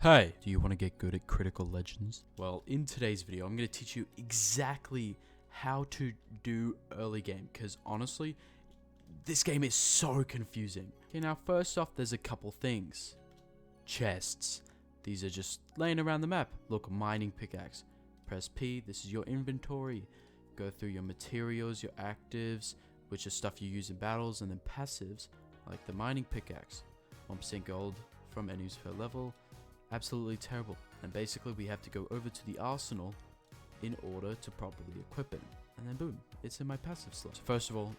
Hey, do you want to get good at Critical Legends? Well, in today's video, I'm going to teach you exactly how to do early game, because honestly, this game is so confusing. Okay, now first off, there's a couple things. Chests. These are just laying around the map. Look, mining pickaxe. Press P, this is your inventory. Go through your materials, your actives, which is stuff you use in battles, and then passives, like the mining pickaxe. 1% gold from enemies per level. Absolutely terrible. And basically we have to go over to the arsenal in order to properly equip it. And then boom, it's in my passive slot. So first of all,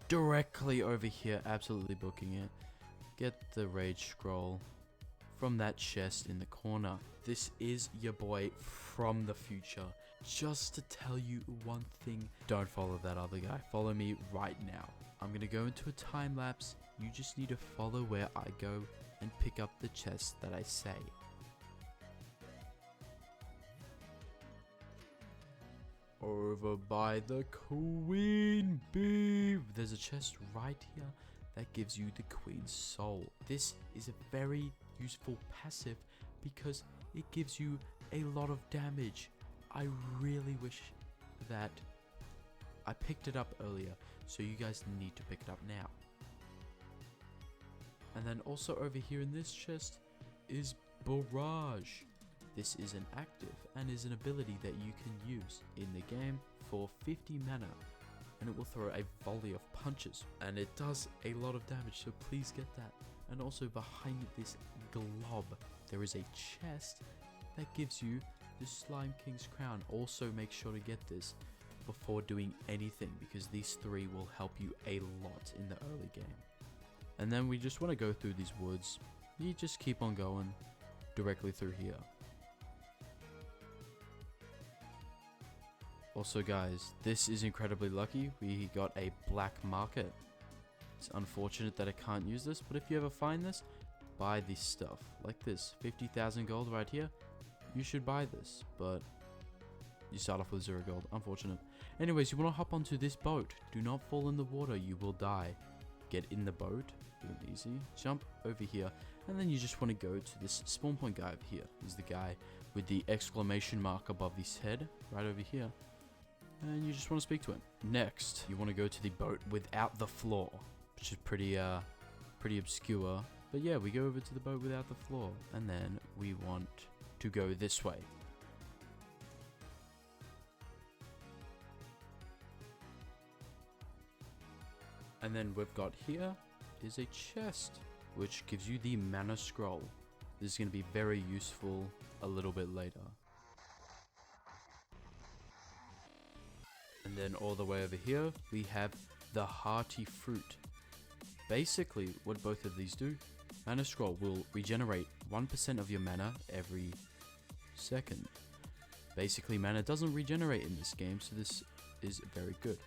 directly over here, absolutely booking it. Get the rage scroll from that chest in the corner. This is your boy from the future. Just to tell you one thing, don't follow that other guy. Follow me right now. I'm gonna go into a time lapse. You just need to follow where I go and pick up the chest that I say. Over by the queen bee. There's a chest right here that gives you the queen's soul. This is a very useful passive because it gives you a lot of damage. I really wish that I picked it up earlier, so you guys need to pick it up now. And then also over here in this chest is Barrage. This is an active and is an ability that you can use in the game for 50 mana, and it will throw a volley of punches, and it does a lot of damage, so please get that. And also behind this glob there is a chest that gives you the Slime King's crown. Also make sure to get this before doing anything, because these three will help you a lot in the early game. And then we just want to go through these woods. You just keep on going directly through here. Also guys, this is incredibly lucky. We got a black market. It's unfortunate that I can't use this, but if you ever find this, buy this stuff. Like this, 50,000 gold right here. You should buy this, but you start off with 0 gold. Unfortunate. Anyways, you want to hop onto this boat. Do not fall in the water, you will die. Get in the boat, boom, easy. Jump over here, and then you just want to go to this spawn point guy over here. He's the guy with the exclamation mark above his head, right over here. And you just want to speak to him. Next, you want to go to the boat without the floor, which is pretty obscure. But yeah, we go over to the boat without the floor, and then we want to go this way. And then we've got here is a chest, which gives you the mana scroll. This is going to be very useful a little bit later. And then all the way over here, we have the hearty fruit. Basically, what both of these do, mana scroll will regenerate 1% of your mana every second. Basically, mana doesn't regenerate in this game, so this is very good.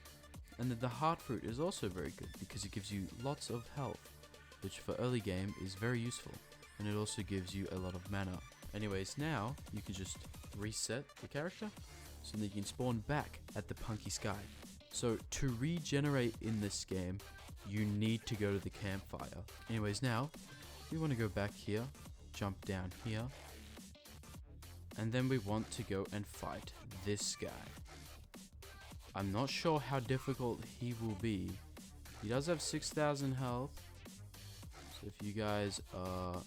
And then the heart fruit is also very good because it gives you lots of health, which for early game is very useful. And it also gives you a lot of mana. Anyways, now you can just reset the character so that you can spawn back at the punky sky. So to regenerate in this game, you need to go to the campfire. Anyways, now we want to go back here, jump down here, and then we want to go and fight this guy. I'm not sure how difficult he will be. He does have 6,000 health, so if you guys are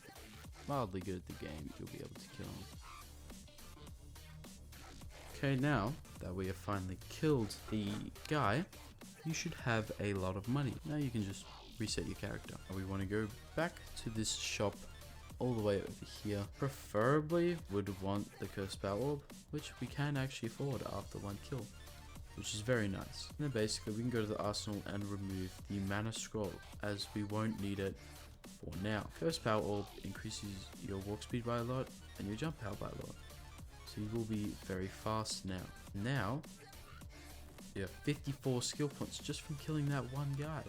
mildly good at the game, you'll be able to kill him. Okay, now that we have finally killed the guy, you should have a lot of money. Now you can just reset your character. We want to go back to this shop all the way over here. Preferably would want the cursed power orb, which we can actually afford after one kill, which is very nice. And then basically we can go to the arsenal and remove the mana scroll, as we won't need it for now. Cursed power orb increases your walk speed by a lot and your jump power by a lot, so you will be very fast now. Now you have 54 skill points just from killing that one guy.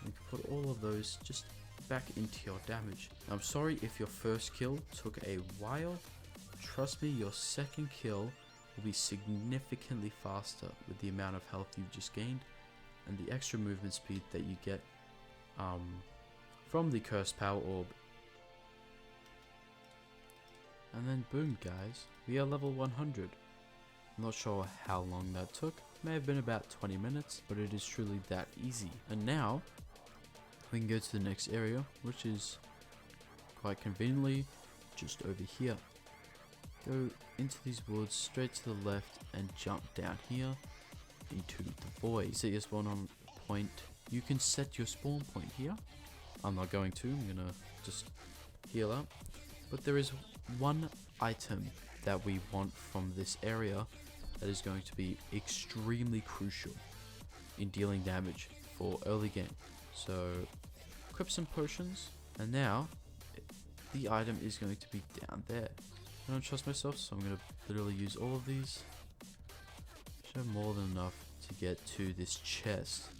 You can put all of those just back into your damage. I'm sorry if your first kill took a while. Trust me, your second kill will be significantly faster with the amount of health you've just gained and the extra movement speed that you get from the cursed power orb And then boom guys, we are level 100. I'm not sure how long that took. May have been about 20 minutes, but it is truly that easy. And now we can go to the next area, which is quite conveniently just over here. Go into these woods, straight to the left, and jump down here into the void. Set your spawn on point. You can set your spawn point here. I'm not going to, I'm gonna just heal up. But there is one item that we want from this area that is going to be extremely crucial in dealing damage for early game. So equip some potions, and now the item is going to be down there. I don't trust myself, so I'm going to literally use all of these. Should have more than enough to get to this chest.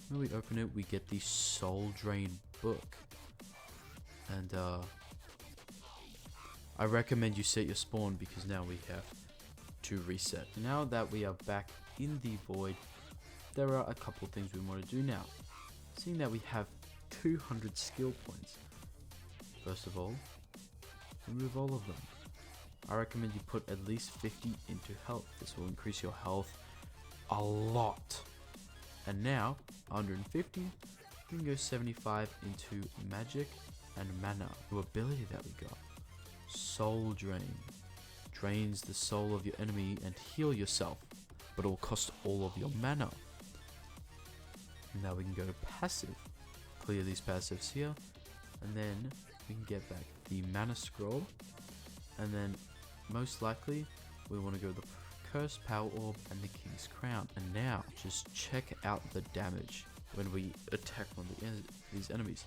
When we open it, we get the Soul Drain book. And I recommend you set your spawn because now we have to reset. Now that we are back in the void, there are a couple things we want to do now. Seeing that we have 200 skill points, first of all, remove all of them. I recommend you put at least 50 into health. This will increase your health a lot. And now 150, we can go 75 into magic and mana. New ability that we got, Soul Drain. Drains the soul of your enemy and heal yourself, but it will cost all of your mana. Now we can go to passive. Clear these passives here, and then we can get back the mana scroll, and then most likely we want to go the cursed power orb and the king's crown. And now just check out the damage when we attack one of these enemies.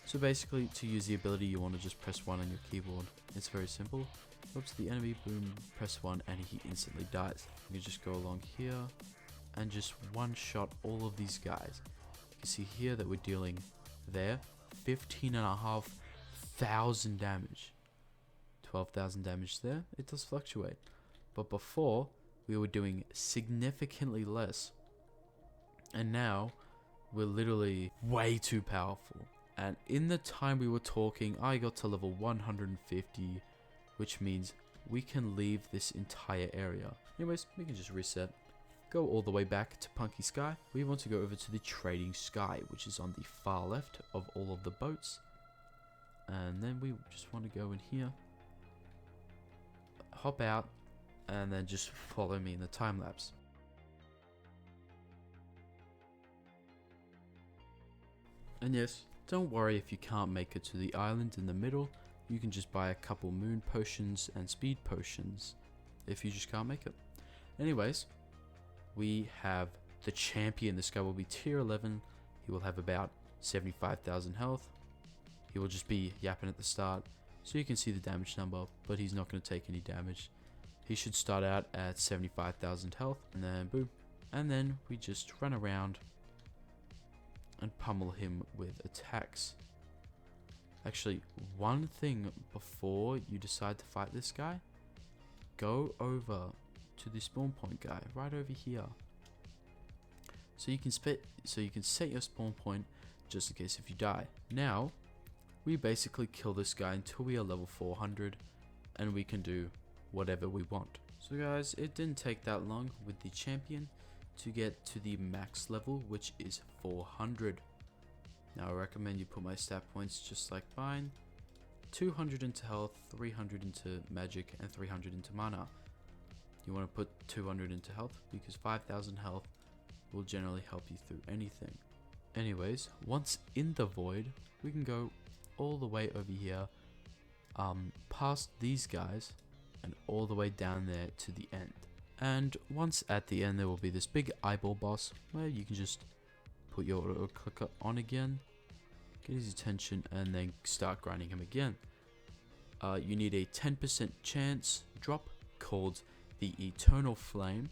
So basically, to use the ability, you want to just press 1 on your keyboard. It's very simple. Go up to the enemy, boom, press 1, and he instantly dies. You can just go along here and just one-shot all of these guys. You can see here that we're dealing there 15,500 damage, 12,000 damage there. It does fluctuate, but before we were doing significantly less, and now we're literally way too powerful. And in the time we were talking, I got to level 150, which means we can leave this entire area. Anyways, we can just reset, go all the way back to Punky Sky. We want to go over to the Trading Sky, which is on the far left of all of the boats. And then we just want to go in here, hop out, and then just follow me in the time lapse. And yes, don't worry if you can't make it to the island in the middle. You can just buy a couple moon potions and speed potions if you just can't make it. Anyways, we have the champion. This guy will be tier 11. He will have about 75,000 health. He will just be yapping at the start, so you can see the damage number, but he's not going to take any damage. He should start out at 75,000 health, and then boom. And then we just run around and pummel him with attacks. Actually, one thing before you decide to fight this guy, go over to the spawn point guy right over here. So you can set your spawn point just in case if you die. Now, we basically kill this guy until we are level 400, and we can do whatever we want. So guys, it didn't take that long with the champion to get to the max level, which is 400. Now I recommend you put my stat points just like mine. 200 into health, 300 into magic, and 300 into mana. You want to put 200 into health because 5,000 health will generally help you through anything. Anyways, once in the void, we can go all the way over here, past these guys, and all the way down there to the end. And once at the end, there will be this big eyeball boss where you can just put your auto clicker on again, get his attention, and then start grinding him again. You need a 10% chance drop called the Eternal Flame,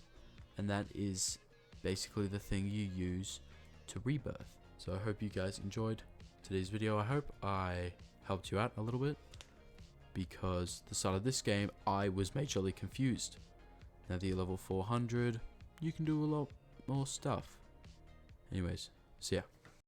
and that is basically the thing you use to rebirth. So I hope you guys enjoyed today's video. I hope I helped you out a little bit, because the start of this game I was majorly confused. Now that you're level 400, you can do a lot more stuff. Anyways, see ya.